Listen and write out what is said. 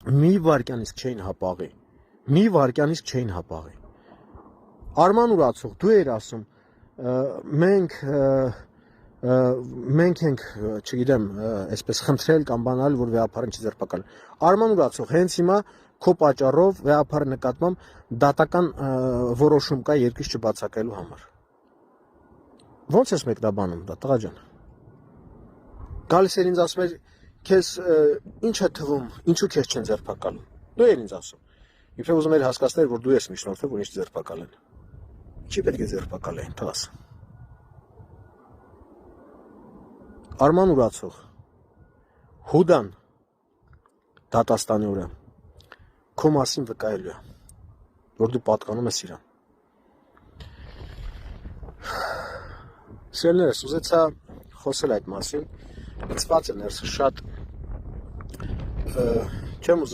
մի վարքյան իսկ չէին հապաղի։ Մի վարքյան իսկ չէին հապաղի։ Արման ուրացող, դու էր ասում, մենք ենք, չգիտեմ, այսպես խնդրել կամ բանալ, որ վեհապարին չձերբակալեն։ Արման ուրացող, հենց հիմա քո պատճառով վեհապարի նկատմամբ դատական որոշում կա երկիր չբացակայելու համար։ Ո՞նց ես մեկնաբանում դա, տղա ջան։ Գալիս էր ինձ ասում էր, քեզ ինչ է թվում, ինչու քեզ չեն ձերբակալում։ Դու էր ինձ ասում։ Իբրե ուզում էր հասկացնել, որ դու ես միջնորդը, որ ինչ ձերբակալեն։ Չի պետք է ձերբակալեն, թաս։ Արման ուրացող, Հուդան դատաստանի օրը քո մասին վկայելու է, որ դու պատկանում ես իրան։ Սիրելիներս, ուզեցա խոսել այդ մասին, լցված է ներսը շատ, չեմ ուզում